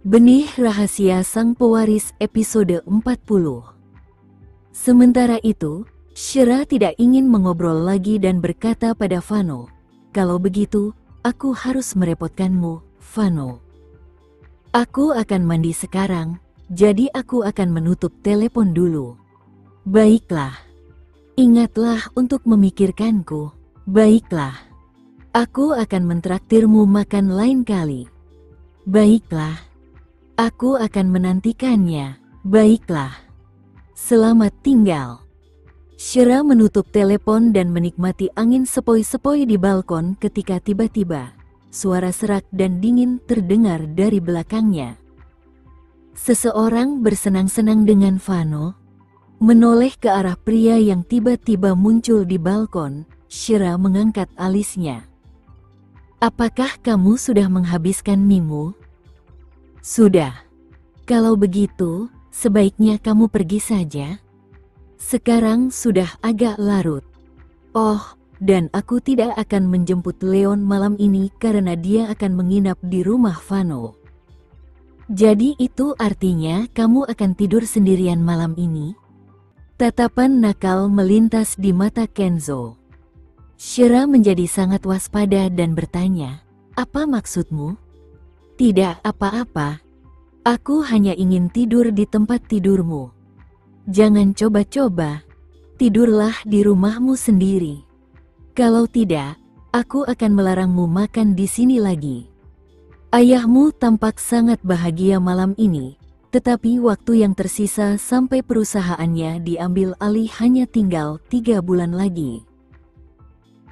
Benih Rahasia Sang Pewaris episode 40. Sementara itu, Shira tidak ingin mengobrol lagi dan berkata pada Vano, "Kalau begitu, aku harus merepotkanmu, Vano. Aku akan mandi sekarang, jadi aku akan menutup telepon dulu." "Baiklah. Ingatlah untuk memikirkanku." "Baiklah. Aku akan mentraktirmu makan lain kali." "Baiklah. Aku akan menantikannya." "Baiklah. Selamat tinggal." Shira menutup telepon dan menikmati angin sepoi-sepoi di balkon ketika tiba-tiba suara serak dan dingin terdengar dari belakangnya. Seseorang bersenang-senang dengan Vano. Menoleh ke arah pria yang tiba-tiba muncul di balkon, Shira mengangkat alisnya. "Apakah kamu sudah menghabiskan mie-mu?" "Sudah. Kalau begitu, sebaiknya kamu pergi saja. Sekarang sudah agak larut." "Oh, dan aku tidak akan menjemput Leon malam ini karena dia akan menginap di rumah Vano." "Jadi itu artinya kamu akan tidur sendirian malam ini?" Tatapan nakal melintas di mata Kenzo. Shira menjadi sangat waspada dan bertanya, "Apa maksudmu?" "Tidak apa-apa. Aku hanya ingin tidur di tempat tidurmu. Jangan coba-coba. Tidurlah di rumahmu sendiri. Kalau tidak, aku akan melarangmu makan di sini lagi." Ayahmu tampak sangat bahagia malam ini, tetapi waktu yang tersisa sampai perusahaannya diambil alih hanya tinggal 3 bulan lagi.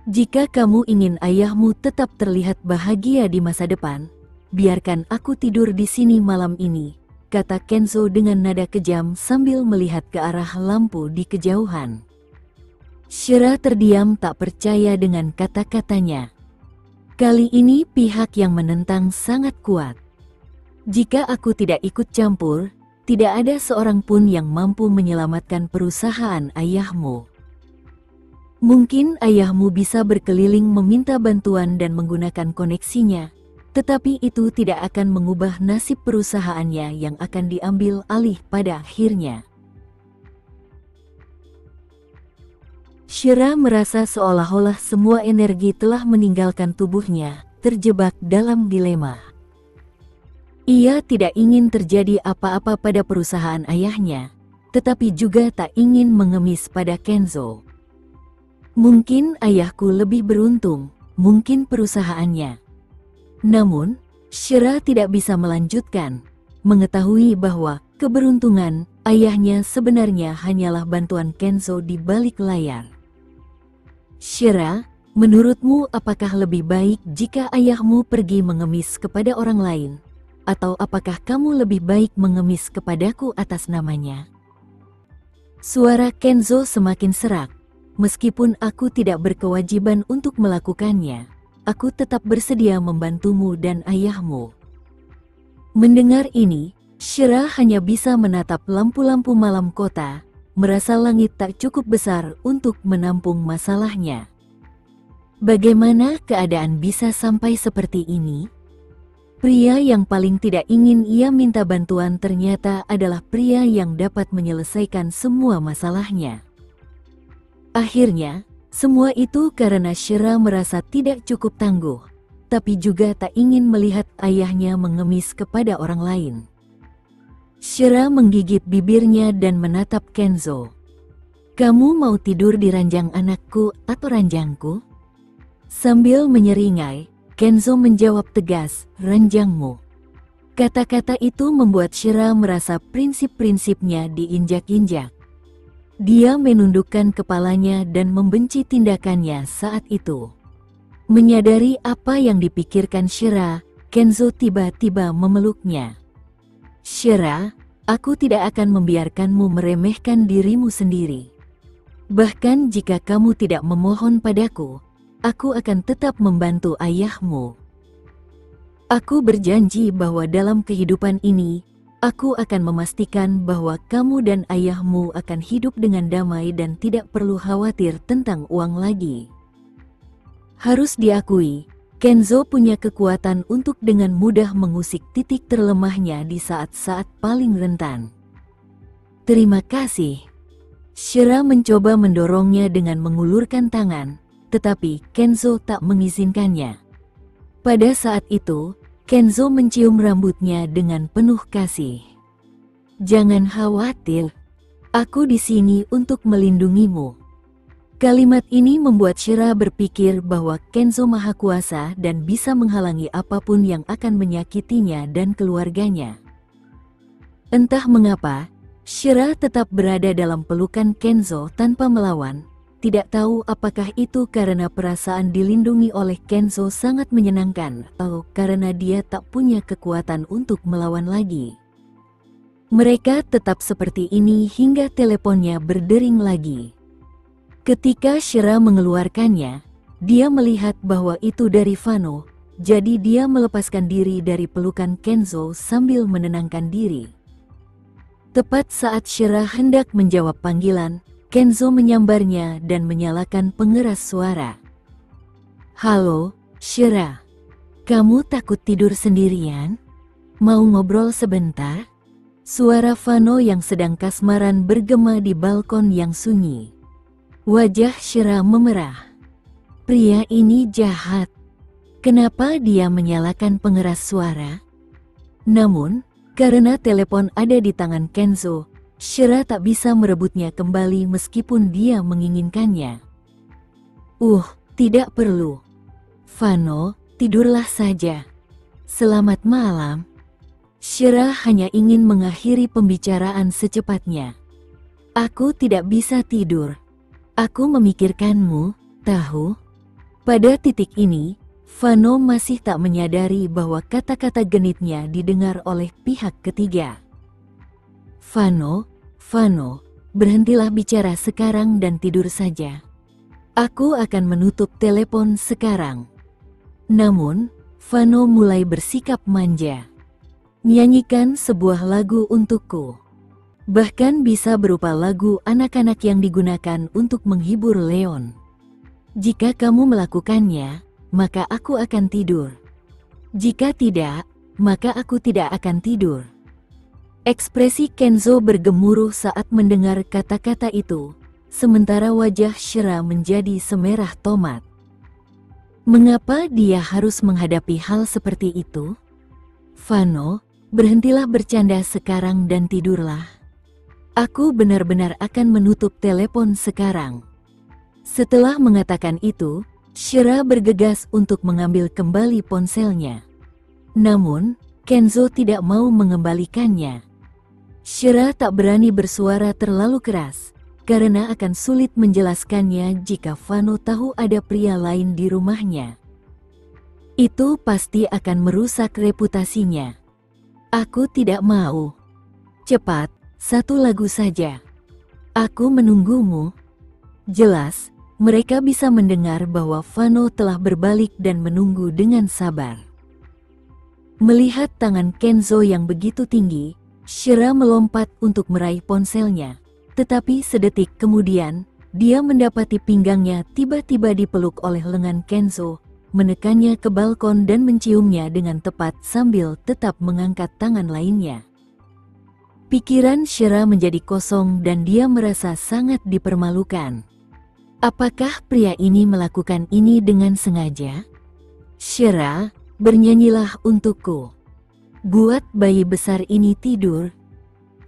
"Jika kamu ingin ayahmu tetap terlihat bahagia di masa depan, biarkan aku tidur di sini malam ini," kata Kenzo dengan nada kejam sambil melihat ke arah lampu di kejauhan. Shira terdiam tak percaya dengan kata-katanya. Kali ini pihak yang menentang sangat kuat. "Jika aku tidak ikut campur, tidak ada seorang pun yang mampu menyelamatkan perusahaan ayahmu. Mungkin ayahmu bisa berkeliling meminta bantuan dan menggunakan koneksinya, tetapi itu tidak akan mengubah nasib perusahaannya yang akan diambil alih pada akhirnya." Shira merasa seolah-olah semua energi telah meninggalkan tubuhnya, terjebak dalam dilema. Ia tidak ingin terjadi apa-apa pada perusahaan ayahnya, tetapi juga tak ingin mengemis pada Kenzo. Mungkin ayahku lebih beruntung, mungkin perusahaannya. Namun, Shira tidak bisa melanjutkan, mengetahui bahwa keberuntungan ayahnya sebenarnya hanyalah bantuan Kenzo di balik layar. "Shira, menurutmu apakah lebih baik jika ayahmu pergi mengemis kepada orang lain? Atau apakah kamu lebih baik mengemis kepadaku atas namanya?" Suara Kenzo semakin serak. "Meskipun aku tidak berkewajiban untuk melakukannya, aku tetap bersedia membantumu dan ayahmu." Mendengar ini, Shira hanya bisa menatap lampu-lampu malam kota, merasa langit tak cukup besar untuk menampung masalahnya. Bagaimana keadaan bisa sampai seperti ini? Pria yang paling tidak ingin ia minta bantuan ternyata adalah pria yang dapat menyelesaikan semua masalahnya. Akhirnya, semua itu karena Shira merasa tidak cukup tangguh, tapi juga tak ingin melihat ayahnya mengemis kepada orang lain. Shira menggigit bibirnya dan menatap Kenzo. "Kamu mau tidur di ranjang anakku atau ranjangku?" Sambil menyeringai, Kenzo menjawab tegas, "Ranjangmu." Kata-kata itu membuat Shira merasa prinsip-prinsipnya diinjak-injak. Dia menundukkan kepalanya dan membenci tindakannya saat itu. Menyadari apa yang dipikirkan Shira, Kenzo tiba-tiba memeluknya. "Shira, aku tidak akan membiarkanmu meremehkan dirimu sendiri. Bahkan jika kamu tidak memohon padaku, aku akan tetap membantu ayahmu. Aku berjanji bahwa dalam kehidupan ini, aku akan memastikan bahwa kamu dan ayahmu akan hidup dengan damai dan tidak perlu khawatir tentang uang lagi." Harus diakui, Kenzo punya kekuatan untuk dengan mudah mengusik titik terlemahnya di saat-saat paling rentan. Terima kasih. Shira mencoba mendorongnya dengan mengulurkan tangan, tetapi Kenzo tak mengizinkannya. Pada saat itu, Kenzo mencium rambutnya dengan penuh kasih. Jangan khawatir, aku di sini untuk melindungimu. Kalimat ini membuat Shira berpikir bahwa Kenzo maha kuasa dan bisa menghalangi apapun yang akan menyakitinya dan keluarganya. Entah mengapa, Shira tetap berada dalam pelukan Kenzo tanpa melawan. Tidak tahu apakah itu karena perasaan dilindungi oleh Kenzo sangat menyenangkan atau karena dia tak punya kekuatan untuk melawan lagi. Mereka tetap seperti ini hingga teleponnya berdering lagi. Ketika Shira mengeluarkannya, dia melihat bahwa itu dari Fano, jadi dia melepaskan diri dari pelukan Kenzo sambil menenangkan diri. Tepat saat Shira hendak menjawab panggilan, Kenzo menyambarnya dan menyalakan pengeras suara. Halo, Shira. Kamu takut tidur sendirian? Mau ngobrol sebentar? Suara Fano yang sedang kasmaran bergema di balkon yang sunyi. Wajah Shira memerah. Pria ini jahat. Kenapa dia menyalakan pengeras suara? Namun, karena telepon ada di tangan Kenzo, Shira tak bisa merebutnya kembali meskipun dia menginginkannya. Tidak perlu. Fano, tidurlah saja. Selamat malam. Shira hanya ingin mengakhiri pembicaraan secepatnya. Aku tidak bisa tidur. Aku memikirkanmu, tahu? Pada titik ini, Fano masih tak menyadari bahwa kata-kata genitnya didengar oleh pihak ketiga. Fano, berhentilah bicara sekarang dan tidur saja. Aku akan menutup telepon sekarang. Namun, Fano mulai bersikap manja. Nyanyikan sebuah lagu untukku. Bahkan bisa berupa lagu anak-anak yang digunakan untuk menghibur Leon. Jika kamu melakukannya, maka aku akan tidur. Jika tidak, maka aku tidak akan tidur. Ekspresi Kenzo bergemuruh saat mendengar kata-kata itu, sementara wajah Shira menjadi semerah tomat. Mengapa dia harus menghadapi hal seperti itu? Fano, berhentilah bercanda sekarang dan tidurlah. Aku benar-benar akan menutup telepon sekarang. Setelah mengatakan itu, Shira bergegas untuk mengambil kembali ponselnya. Namun, Kenzo tidak mau mengembalikannya. Shira tak berani bersuara terlalu keras, karena akan sulit menjelaskannya jika Fano tahu ada pria lain di rumahnya. Itu pasti akan merusak reputasinya. Aku tidak mau. Cepat. Satu lagu saja. Aku menunggumu. Jelas, mereka bisa mendengar bahwa Fano telah berbalik dan menunggu dengan sabar. Melihat tangan Kenzo yang begitu tinggi, Shira melompat untuk meraih ponselnya. Tetapi sedetik kemudian, dia mendapati pinggangnya tiba-tiba dipeluk oleh lengan Kenzo, menekannya ke balkon dan menciumnya dengan tepat sambil tetap mengangkat tangan lainnya. Pikiran Shira menjadi kosong dan dia merasa sangat dipermalukan. Apakah pria ini melakukan ini dengan sengaja? Shira, bernyanyilah untukku. Buat bayi besar ini tidur.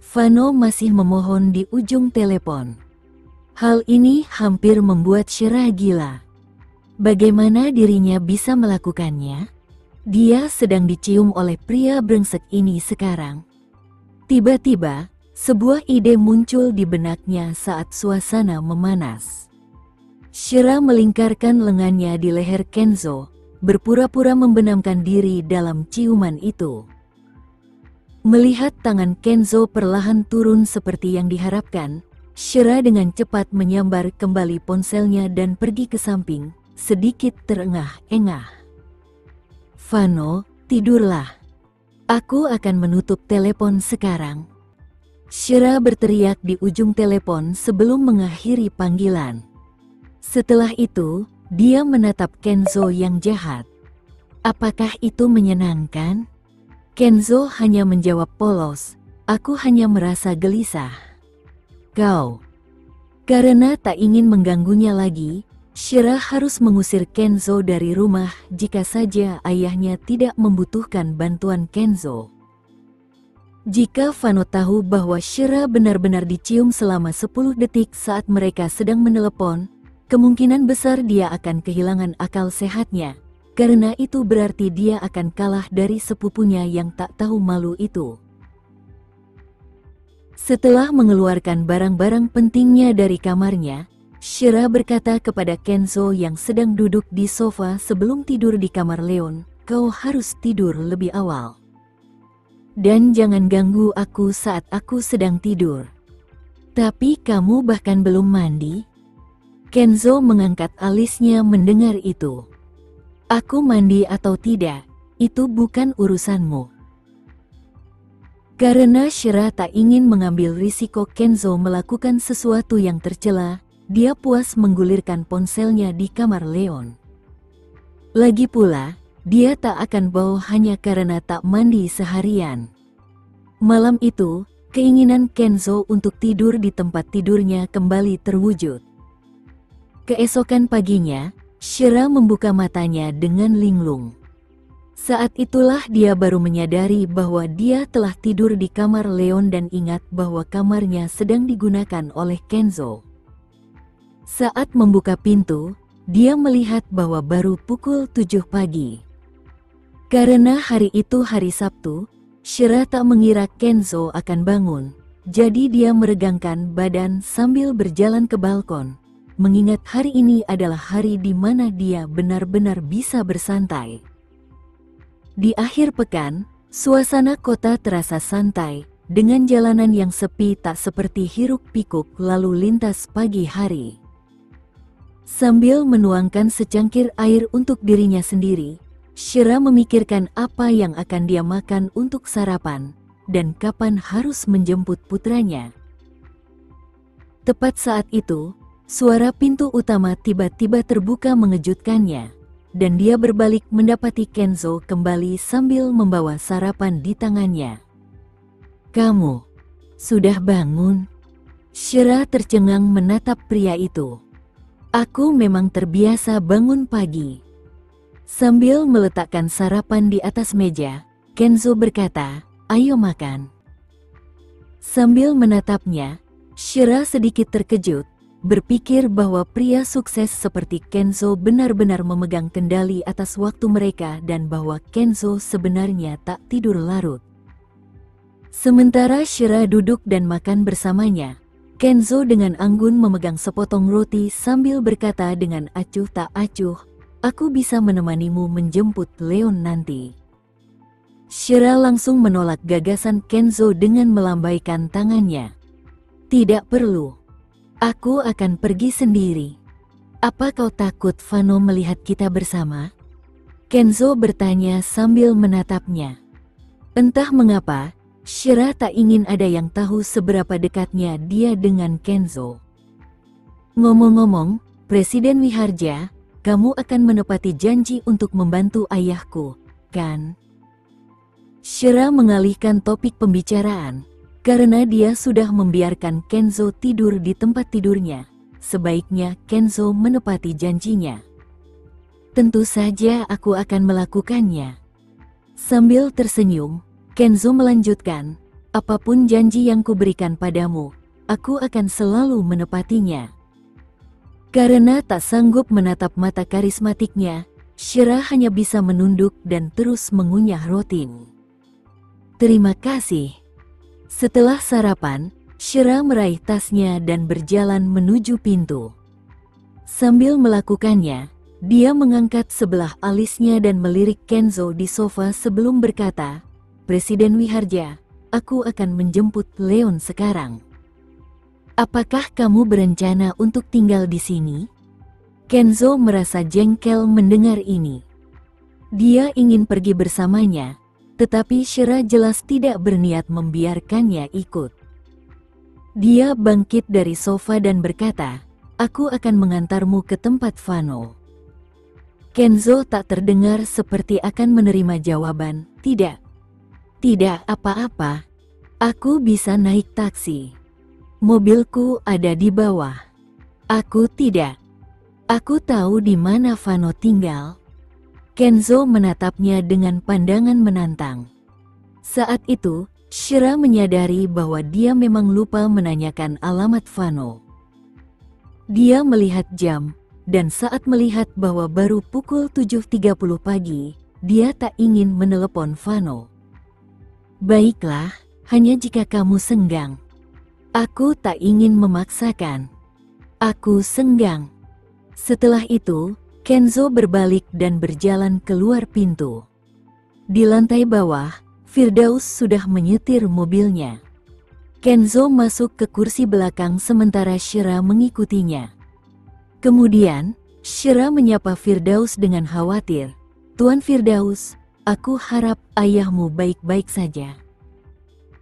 Fano masih memohon di ujung telepon. Hal ini hampir membuat Shira gila. Bagaimana dirinya bisa melakukannya? Dia sedang dicium oleh pria brengsek ini sekarang. Tiba-tiba, sebuah ide muncul di benaknya saat suasana memanas. Shira melingkarkan lengannya di leher Kenzo, berpura-pura membenamkan diri dalam ciuman itu. Melihat tangan Kenzo perlahan turun seperti yang diharapkan, Shira dengan cepat menyambar kembali ponselnya dan pergi ke samping, sedikit terengah-engah. Fano, tidurlah. Aku akan menutup telepon sekarang. Shira berteriak di ujung telepon sebelum mengakhiri panggilan. Setelah itu, dia menatap Kenzo yang jahat. Apakah itu menyenangkan? Kenzo hanya menjawab polos, aku hanya merasa gelisah. Kau. Karena tak ingin mengganggunya lagi, Shira harus mengusir Kenzo dari rumah jika saja ayahnya tidak membutuhkan bantuan Kenzo. Jika Fano tahu bahwa Shira benar-benar dicium selama 10 detik saat mereka sedang menelepon, kemungkinan besar dia akan kehilangan akal sehatnya, karena itu berarti dia akan kalah dari sepupunya yang tak tahu malu itu. Setelah mengeluarkan barang-barang pentingnya dari kamarnya, Shira berkata kepada Kenzo yang sedang duduk di sofa sebelum tidur di kamar Leon, kau harus tidur lebih awal. Dan jangan ganggu aku saat aku sedang tidur. Tapi kamu bahkan belum mandi? Kenzo mengangkat alisnya mendengar itu. Aku mandi atau tidak, itu bukan urusanmu. Karena Shira tak ingin mengambil risiko Kenzo melakukan sesuatu yang tercela, dia puas menggulirkan ponselnya di kamar Leon. Lagi pula, dia tak akan bau hanya karena tak mandi seharian. Malam itu, keinginan Kenzo untuk tidur di tempat tidurnya kembali terwujud. Keesokan paginya, Shira membuka matanya dengan linglung. Saat itulah dia baru menyadari bahwa dia telah tidur di kamar Leon dan ingat bahwa kamarnya sedang digunakan oleh Kenzo. Saat membuka pintu, dia melihat bahwa baru pukul 7 pagi. Karena hari itu hari Sabtu, Shira tak mengira Kenzo akan bangun, jadi dia meregangkan badan sambil berjalan ke balkon, mengingat hari ini adalah hari di mana dia benar-benar bisa bersantai. Di akhir pekan, suasana kota terasa santai, dengan jalanan yang sepi tak seperti hiruk-pikuk lalu lintas pagi hari. Sambil menuangkan secangkir air untuk dirinya sendiri, Shira memikirkan apa yang akan dia makan untuk sarapan, dan kapan harus menjemput putranya. Tepat saat itu, suara pintu utama tiba-tiba terbuka mengejutkannya. Dan dia berbalik mendapati Kenzo kembali sambil membawa sarapan di tangannya. Kamu sudah bangun? Shira tercengang menatap pria itu. Aku memang terbiasa bangun pagi. Sambil meletakkan sarapan di atas meja, Kenzo berkata, ayo makan. Sambil menatapnya, Shira sedikit terkejut. Berpikir bahwa pria sukses seperti Kenzo benar-benar memegang kendali atas waktu mereka dan bahwa Kenzo sebenarnya tak tidur larut. Sementara Shira duduk dan makan bersamanya, Kenzo dengan anggun memegang sepotong roti sambil berkata dengan acuh tak acuh, aku bisa menemanimu menjemput Leon nanti. Shira langsung menolak gagasan Kenzo dengan melambaikan tangannya. Tidak perlu. Aku akan pergi sendiri. Apa kau takut Fano melihat kita bersama? Kenzo bertanya sambil menatapnya. Entah mengapa, Shira tak ingin ada yang tahu seberapa dekatnya dia dengan Kenzo. Ngomong-ngomong, Presiden Wiharja, kamu akan menepati janji untuk membantu ayahku, kan? Shira mengalihkan topik pembicaraan. Karena dia sudah membiarkan Kenzo tidur di tempat tidurnya, sebaiknya Kenzo menepati janjinya. Tentu saja aku akan melakukannya. Sambil tersenyum, Kenzo melanjutkan, apapun janji yang kuberikan padamu, aku akan selalu menepatinya. Karena tak sanggup menatap mata karismatiknya, Shira hanya bisa menunduk dan terus mengunyah roti. Terima kasih. Setelah sarapan, Shira meraih tasnya dan berjalan menuju pintu. Sambil melakukannya, dia mengangkat sebelah alisnya dan melirik Kenzo di sofa sebelum berkata, Presiden Wiharja, aku akan menjemput Leon sekarang. Apakah kamu berencana untuk tinggal di sini? Kenzo merasa jengkel mendengar ini. Dia ingin pergi bersamanya, tetapi Shira jelas tidak berniat membiarkannya ikut. Dia bangkit dari sofa dan berkata, aku akan mengantarmu ke tempat Fano. Kenzo tak terdengar seperti akan menerima jawaban. Tidak. Tidak apa-apa. Aku bisa naik taksi. Mobilku ada di bawah. Aku tidak. Aku tahu di mana Vano tinggal. Kenzo menatapnya dengan pandangan menantang. Saat itu, Shira menyadari bahwa dia memang lupa menanyakan alamat Vano. Dia melihat jam, dan saat melihat bahwa baru pukul 7.30 pagi, dia tak ingin menelepon Vano. Baiklah, hanya jika kamu senggang. Aku tak ingin memaksakan. Aku senggang. Setelah itu, Kenzo berbalik dan berjalan keluar pintu. Di lantai bawah, Firdaus sudah menyetir mobilnya. Kenzo masuk ke kursi belakang sementara Shira mengikutinya. Kemudian, Shira menyapa Firdaus dengan khawatir. Tuan Firdaus, aku harap ayahmu baik-baik saja.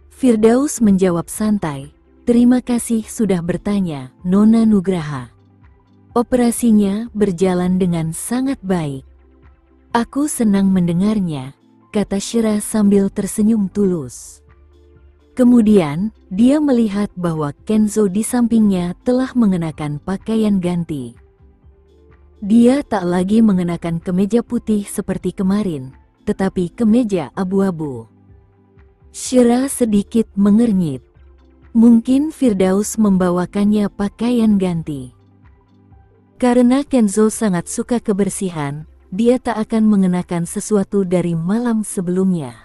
Firdaus menjawab santai. Terima kasih sudah bertanya, Nona Nugraha. Operasinya berjalan dengan sangat baik. Aku senang mendengarnya, kata Shira sambil tersenyum tulus. Kemudian, dia melihat bahwa Kenzo di sampingnya telah mengenakan pakaian ganti. Dia tak lagi mengenakan kemeja putih seperti kemarin, tetapi kemeja abu-abu. Shira sedikit mengernyit. Mungkin Firdaus membawakannya pakaian ganti. Karena Kenzo sangat suka kebersihan, dia tak akan mengenakan sesuatu dari malam sebelumnya.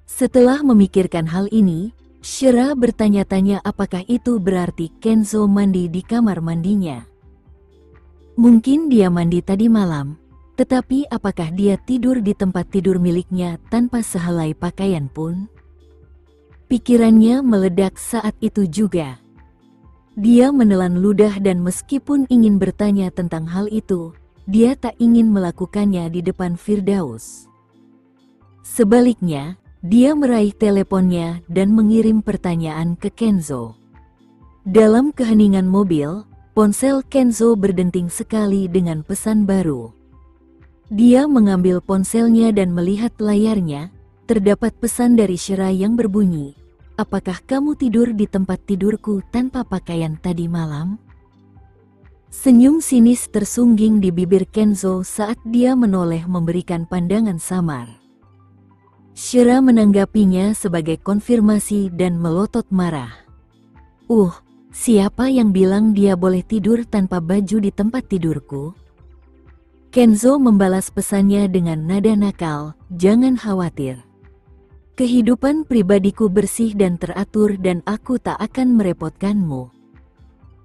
Setelah memikirkan hal ini, Shira bertanya-tanya apakah itu berarti Kenzo mandi di kamar mandinya. Mungkin dia mandi tadi malam, tetapi apakah dia tidur di tempat tidur miliknya tanpa sehelai pakaian pun? Pikirannya meledak saat itu juga. Dia menelan ludah dan meskipun ingin bertanya tentang hal itu, dia tak ingin melakukannya di depan Firdaus. Sebaliknya, dia meraih teleponnya dan mengirim pertanyaan ke Kenzo. Dalam keheningan mobil, ponsel Kenzo berdenting sekali dengan pesan baru. Dia mengambil ponselnya dan melihat layarnya, terdapat pesan dari Shira yang berbunyi, "Apakah kamu tidur di tempat tidurku tanpa pakaian tadi malam?" Senyum sinis tersungging di bibir Kenzo saat dia menoleh memberikan pandangan samar. Shira menanggapinya sebagai konfirmasi dan melotot marah. Siapa yang bilang dia boleh tidur tanpa baju di tempat tidurku?" Kenzo membalas pesannya dengan nada nakal, "Jangan khawatir. Kehidupan pribadiku bersih dan teratur dan aku tak akan merepotkanmu."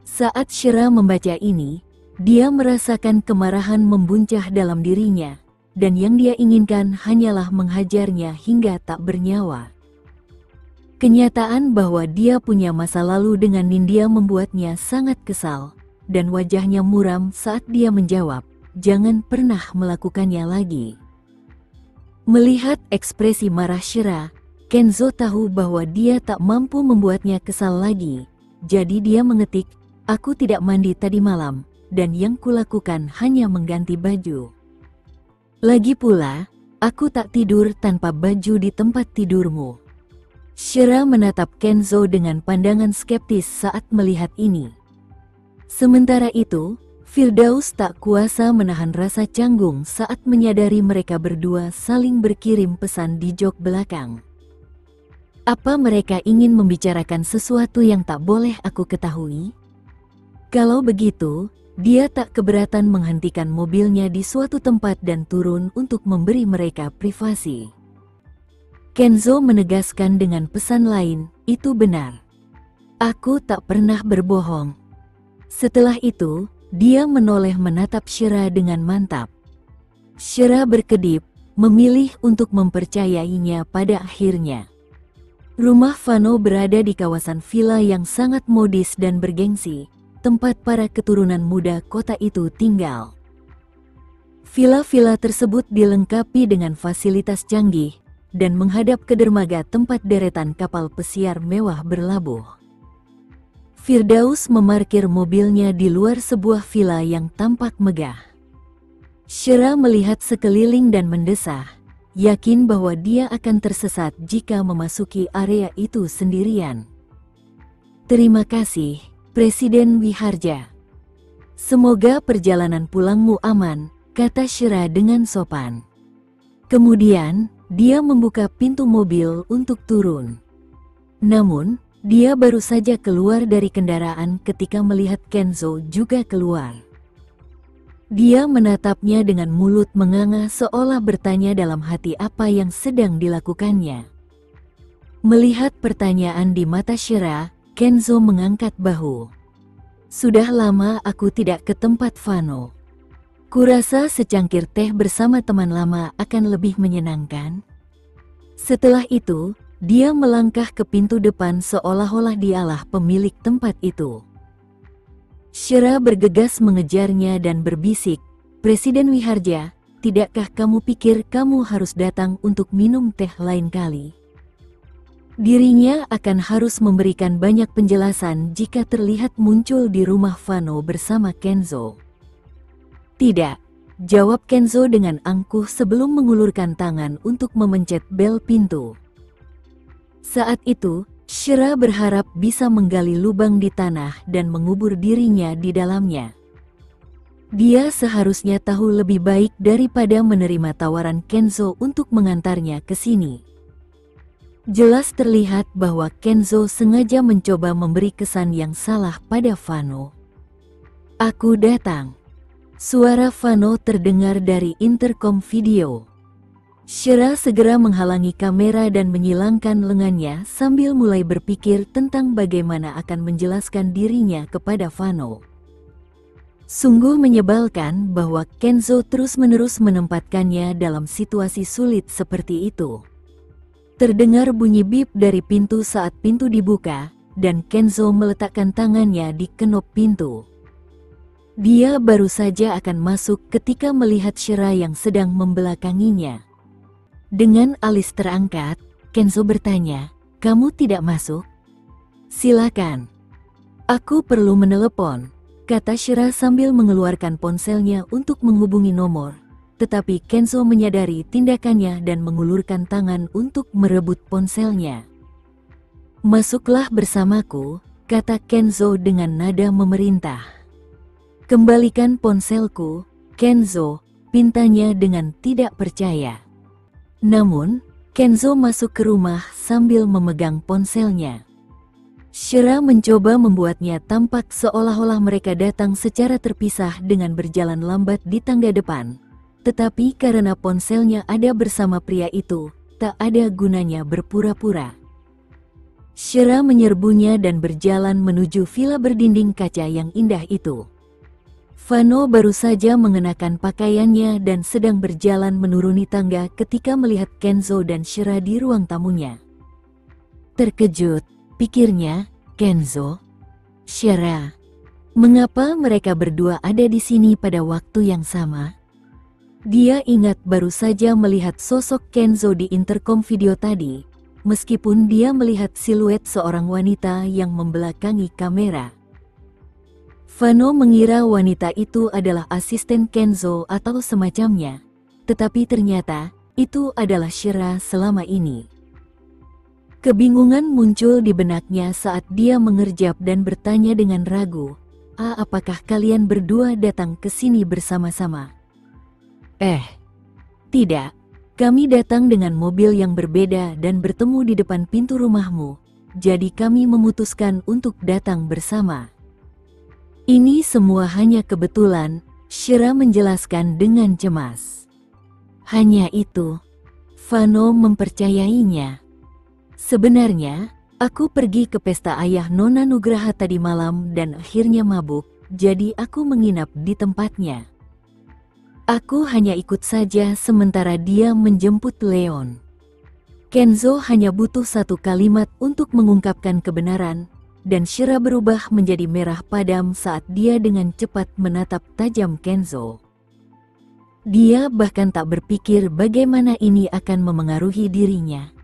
Saat Shira membaca ini, dia merasakan kemarahan membuncah dalam dirinya. Dan yang dia inginkan hanyalah menghajarnya hingga tak bernyawa. Kenyataan bahwa dia punya masa lalu dengan Nindya membuatnya sangat kesal, dan wajahnya muram saat dia menjawab, "Jangan pernah melakukannya lagi." Melihat ekspresi marah Shira, Kenzo tahu bahwa dia tak mampu membuatnya kesal lagi, jadi dia mengetik, "Aku tidak mandi tadi malam, dan yang kulakukan hanya mengganti baju. Lagi pula, aku tak tidur tanpa baju di tempat tidurmu." Shira menatap Kenzo dengan pandangan skeptis saat melihat ini. Sementara itu, Firdaus tak kuasa menahan rasa canggung saat menyadari mereka berdua saling berkirim pesan di jok belakang. Apa mereka ingin membicarakan sesuatu yang tak boleh aku ketahui? Kalau begitu, dia tak keberatan menghentikan mobilnya di suatu tempat dan turun untuk memberi mereka privasi. Kenzo menegaskan dengan pesan lain, "Itu benar. Aku tak pernah berbohong." Setelah itu, dia menoleh menatap Shira dengan mantap. Shira berkedip, memilih untuk mempercayainya pada akhirnya. Rumah Vano berada di kawasan villa yang sangat modis dan bergengsi, tempat para keturunan muda kota itu tinggal. Villa-villa tersebut dilengkapi dengan fasilitas canggih dan menghadap ke dermaga tempat deretan kapal pesiar mewah berlabuh. Firdaus memarkir mobilnya di luar sebuah villa yang tampak megah. Shira melihat sekeliling dan mendesah, yakin bahwa dia akan tersesat jika memasuki area itu sendirian. Terima kasih, Presiden Wiharja. Semoga perjalanan pulangmu aman, kata Shira dengan sopan. Kemudian, dia membuka pintu mobil untuk turun. Namun, dia baru saja keluar dari kendaraan ketika melihat Kenzo juga keluar. Dia menatapnya dengan mulut menganga seolah bertanya dalam hati apa yang sedang dilakukannya. Melihat pertanyaan di mata Shira, Kenzo mengangkat bahu. Sudah lama aku tidak ke tempat Fano. Kurasa secangkir teh bersama teman lama akan lebih menyenangkan. Setelah itu, dia melangkah ke pintu depan seolah-olah dialah pemilik tempat itu. Shira bergegas mengejarnya dan berbisik, Presiden Wiharja, tidakkah kamu pikir kamu harus datang untuk minum teh lain kali? Dirinya akan harus memberikan banyak penjelasan jika terlihat muncul di rumah Fano bersama Kenzo. Tidak, jawab Kenzo dengan angkuh sebelum mengulurkan tangan untuk memencet bel pintu. Saat itu, Shira berharap bisa menggali lubang di tanah dan mengubur dirinya di dalamnya. Dia seharusnya tahu lebih baik daripada menerima tawaran Kenzo untuk mengantarnya ke sini. Jelas terlihat bahwa Kenzo sengaja mencoba memberi kesan yang salah pada Fano. Aku datang. Suara Fano terdengar dari intercom video. Shira segera menghalangi kamera dan menyilangkan lengannya sambil mulai berpikir tentang bagaimana akan menjelaskan dirinya kepada Fano. Sungguh menyebalkan bahwa Kenzo terus-menerus menempatkannya dalam situasi sulit seperti itu. Terdengar bunyi bip dari pintu saat pintu dibuka, dan Kenzo meletakkan tangannya di kenop pintu. Dia baru saja akan masuk ketika melihat Shira yang sedang membelakanginya. Dengan alis terangkat, Kenzo bertanya, "Kamu tidak masuk?" "Silakan." "Aku perlu menelepon," kata Shira sambil mengeluarkan ponselnya untuk menghubungi nomor. Tetapi Kenzo menyadari tindakannya dan mengulurkan tangan untuk merebut ponselnya. "Masuklah bersamaku," kata Kenzo dengan nada memerintah. "Kembalikan ponselku, Kenzo," pintanya dengan tidak percaya. Namun, Kenzo masuk ke rumah sambil memegang ponselnya. Shira mencoba membuatnya tampak seolah-olah mereka datang secara terpisah dengan berjalan lambat di tangga depan. Tetapi karena ponselnya ada bersama pria itu, tak ada gunanya berpura-pura. Shira menyerbunya dan berjalan menuju villa berdinding kaca yang indah itu. Fano baru saja mengenakan pakaiannya dan sedang berjalan menuruni tangga ketika melihat Kenzo dan Shira di ruang tamunya. Terkejut, pikirnya, Kenzo, Shira, mengapa mereka berdua ada di sini pada waktu yang sama? Dia ingat baru saja melihat sosok Kenzo di intercom video tadi, meskipun dia melihat siluet seorang wanita yang membelakangi kamera. Fano mengira wanita itu adalah asisten Kenzo atau semacamnya, tetapi ternyata itu adalah Shira selama ini. Kebingungan muncul di benaknya saat dia mengerjap dan bertanya dengan ragu, apakah kalian berdua datang ke sini bersama-sama?" Tidak, kami datang dengan mobil yang berbeda dan bertemu di depan pintu rumahmu, jadi kami memutuskan untuk datang bersama." "Ini semua hanya kebetulan," Shira menjelaskan dengan cemas. "Hanya itu," Fano mempercayainya. "Sebenarnya, aku pergi ke pesta ayah Nona Nugraha tadi malam dan akhirnya mabuk, jadi aku menginap di tempatnya. Aku hanya ikut saja sementara dia menjemput Leon." Kenzo hanya butuh satu kalimat untuk mengungkapkan kebenaran, dan Shira berubah menjadi merah padam saat dia dengan cepat menatap tajam Kenzo. Dia bahkan tak berpikir bagaimana ini akan memengaruhi dirinya.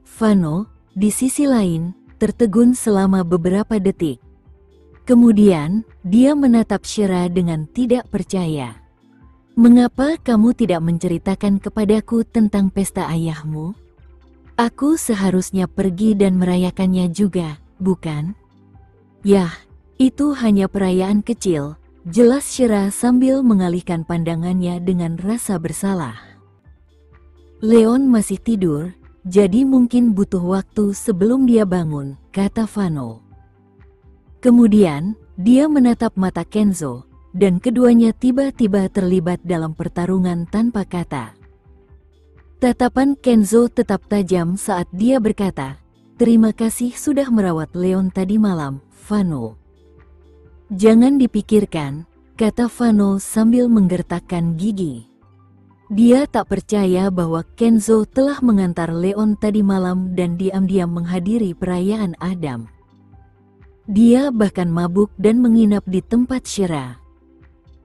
Fano, di sisi lain, tertegun selama beberapa detik. Kemudian, dia menatap Shira dengan tidak percaya. Mengapa kamu tidak menceritakan kepadaku tentang pesta ayahmu? Aku seharusnya pergi dan merayakannya juga, bukan? Yah, itu hanya perayaan kecil, jelas Shira sambil mengalihkan pandangannya dengan rasa bersalah. Leon masih tidur, jadi mungkin butuh waktu sebelum dia bangun, kata Fano. Kemudian, dia menatap mata Kenzo, dan keduanya tiba-tiba terlibat dalam pertarungan tanpa kata. Tatapan Kenzo tetap tajam saat dia berkata, "Terima kasih sudah merawat Leon tadi malam, Fano." "Jangan dipikirkan," kata Fano sambil menggertakkan gigi. Dia tak percaya bahwa Kenzo telah mengantar Leon tadi malam dan diam-diam menghadiri perayaan Adam. Dia bahkan mabuk dan menginap di tempat Shira.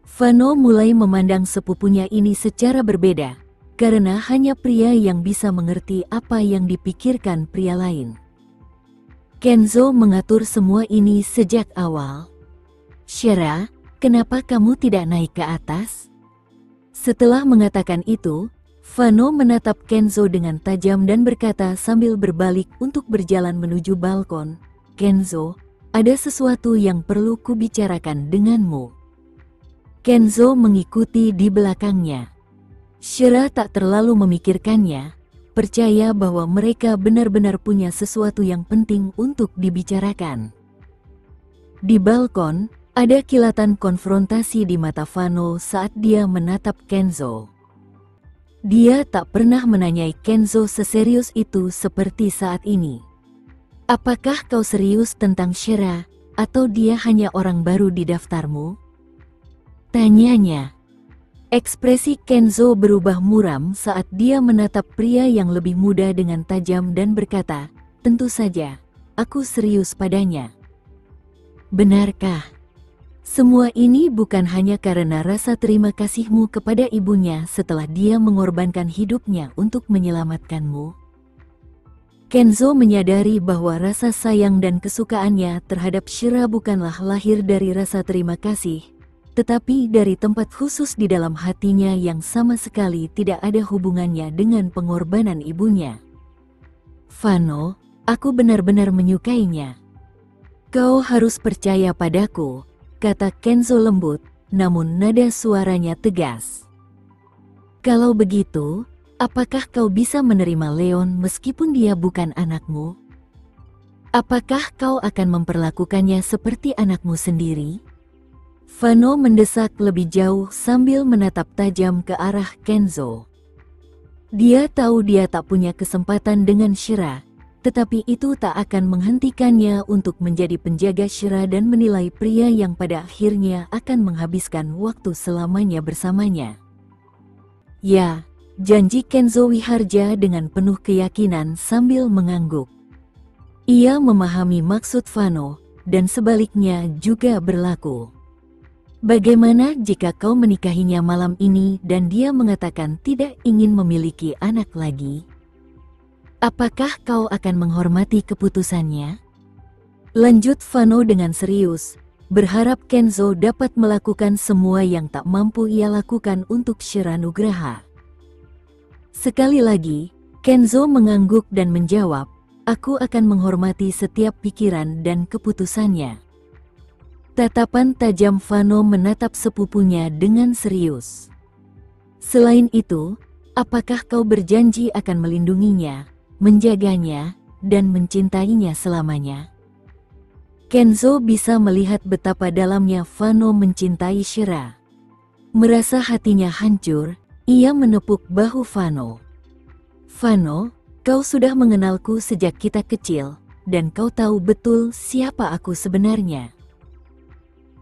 Fano mulai memandang sepupunya ini secara berbeda, karena hanya pria yang bisa mengerti apa yang dipikirkan pria lain. Kenzo mengatur semua ini sejak awal. "Shira, kenapa kamu tidak naik ke atas?" Setelah mengatakan itu, Fano menatap Kenzo dengan tajam dan berkata sambil berbalik untuk berjalan menuju balkon, "Kenzo, ada sesuatu yang perlu kubicarakan denganmu." Kenzo mengikuti di belakangnya. Shira tak terlalu memikirkannya, percaya bahwa mereka benar-benar punya sesuatu yang penting untuk dibicarakan. Di balkon, ada kilatan konfrontasi di mata Fano saat dia menatap Kenzo. Dia tak pernah menanyai Kenzo seserius itu seperti saat ini. "Apakah kau serius tentang Shira, atau dia hanya orang baru di daftarmu?" tanyanya. Ekspresi Kenzo berubah muram saat dia menatap pria yang lebih muda dengan tajam dan berkata, "Tentu saja, aku serius padanya." "Benarkah? Semua ini bukan hanya karena rasa terima kasihmu kepada ibunya setelah dia mengorbankan hidupnya untuk menyelamatkanmu?" Kenzo menyadari bahwa rasa sayang dan kesukaannya terhadap Shira bukanlah lahir dari rasa terima kasih, tetapi dari tempat khusus di dalam hatinya yang sama sekali tidak ada hubungannya dengan pengorbanan ibunya. "Fano, aku benar-benar menyukainya. Kau harus percaya padaku," kata Kenzo lembut, namun nada suaranya tegas. "Kalau begitu, apakah kau bisa menerima Leon meskipun dia bukan anakmu? Apakah kau akan memperlakukannya seperti anakmu sendiri?" Fano mendesak lebih jauh sambil menatap tajam ke arah Kenzo. Dia tahu dia tak punya kesempatan dengan Shira, tetapi itu tak akan menghentikannya untuk menjadi penjaga Shira dan menilai pria yang pada akhirnya akan menghabiskan waktu selamanya bersamanya. "Ya," janji Kenzo Wiharja dengan penuh keyakinan sambil mengangguk. Ia memahami maksud Fano, dan sebaliknya juga berlaku. "Bagaimana jika kau menikahinya malam ini dan dia mengatakan tidak ingin memiliki anak lagi? Apakah kau akan menghormati keputusannya?" lanjut Fano dengan serius, berharap Kenzo dapat melakukan semua yang tak mampu ia lakukan untuk Shira Nugraha. Sekali lagi, Kenzo mengangguk dan menjawab, "Aku akan menghormati setiap pikiran dan keputusannya." Tatapan tajam Fano menatap sepupunya dengan serius. "Selain itu, apakah kau berjanji akan melindunginya, menjaganya, dan mencintainya selamanya?" Kenzo bisa melihat betapa dalamnya Fano mencintai Shira. Merasa hatinya hancur, ia menepuk bahu Fano. "Fano, kau sudah mengenalku sejak kita kecil, dan kau tahu betul siapa aku sebenarnya."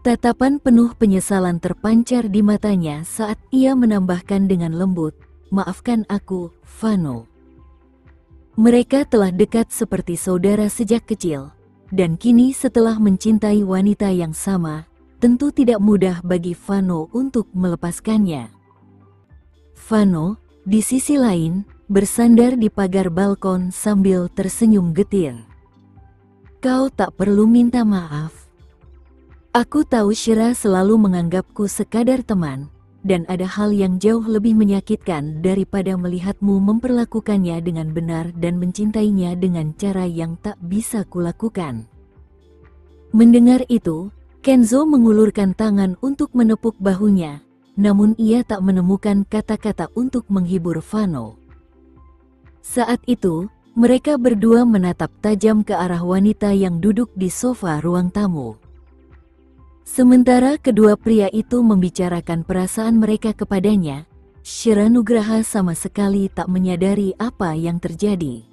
Tatapan penuh penyesalan terpancar di matanya saat ia menambahkan dengan lembut, "Maafkan aku, Fano. Mereka telah dekat seperti saudara sejak kecil, dan kini setelah mencintai wanita yang sama, tentu tidak mudah bagi Fano untuk melepaskannya." Fano, di sisi lain, bersandar di pagar balkon sambil tersenyum getir. "Kau tak perlu minta maaf. Aku tahu Shira selalu menganggapku sekadar teman, dan ada hal yang jauh lebih menyakitkan daripada melihatmu memperlakukannya dengan benar dan mencintainya dengan cara yang tak bisa kulakukan." Mendengar itu, Kenzo mengulurkan tangan untuk menepuk bahunya, namun ia tak menemukan kata-kata untuk menghibur Fano. Saat itu, mereka berdua menatap tajam ke arah wanita yang duduk di sofa ruang tamu. Sementara kedua pria itu membicarakan perasaan mereka kepadanya, Shira Nugraha sama sekali tak menyadari apa yang terjadi.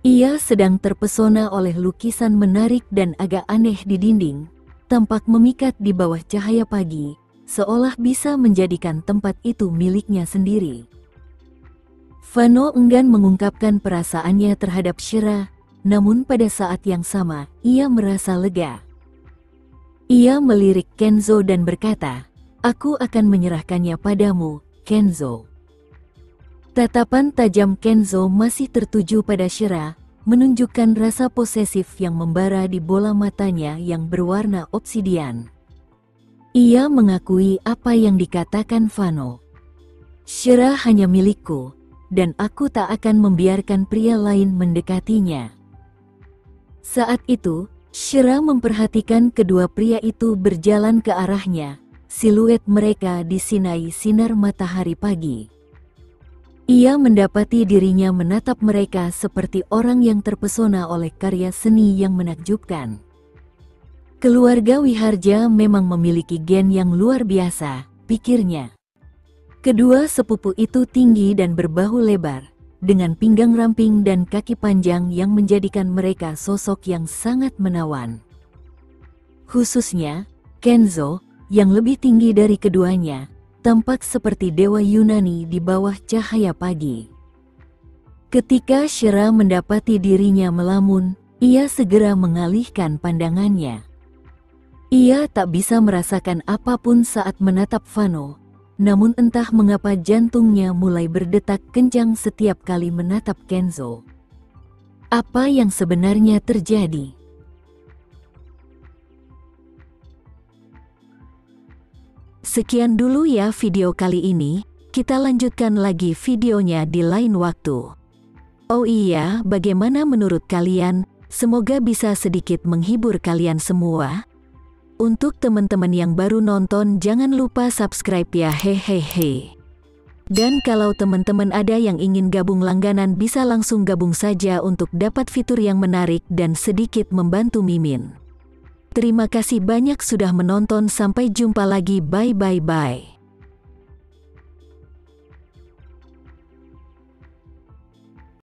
Ia sedang terpesona oleh lukisan menarik dan agak aneh di dinding, tampak memikat di bawah cahaya pagi, seolah bisa menjadikan tempat itu miliknya sendiri. Fano enggan mengungkapkan perasaannya terhadap Shira, namun pada saat yang sama, ia merasa lega. Ia melirik Kenzo dan berkata, "Aku akan menyerahkannya padamu, Kenzo." Tatapan tajam Kenzo masih tertuju pada Shira, menunjukkan rasa posesif yang membara di bola matanya yang berwarna obsidian. Ia mengakui apa yang dikatakan Fano. "Shira hanya milikku, dan aku tak akan membiarkan pria lain mendekatinya." Saat itu, Shira memperhatikan kedua pria itu berjalan ke arahnya, siluet mereka disinai sinar matahari pagi. Ia mendapati dirinya menatap mereka seperti orang yang terpesona oleh karya seni yang menakjubkan. Keluarga Wiharja memang memiliki gen yang luar biasa, pikirnya. Kedua sepupu itu tinggi dan berbahu lebar, dengan pinggang ramping dan kaki panjang yang menjadikan mereka sosok yang sangat menawan. Khususnya, Kenzo, yang lebih tinggi dari keduanya, tampak seperti dewa Yunani di bawah cahaya pagi. Ketika Shira mendapati dirinya melamun, ia segera mengalihkan pandangannya. Ia tak bisa merasakan apapun saat menatap Fano, namun entah mengapa jantungnya mulai berdetak kencang setiap kali menatap Kenzo. Apa yang sebenarnya terjadi? Sekian dulu ya video kali ini, kita lanjutkan lagi videonya di lain waktu. Oh iya, bagaimana menurut kalian? Semoga bisa sedikit menghibur kalian semua. Untuk teman-teman yang baru nonton, jangan lupa subscribe ya, hehehe. Dan kalau teman-teman ada yang ingin gabung langganan, bisa langsung gabung saja untuk dapat fitur yang menarik dan sedikit membantu Mimin. Terima kasih banyak sudah menonton, sampai jumpa lagi, bye bye bye.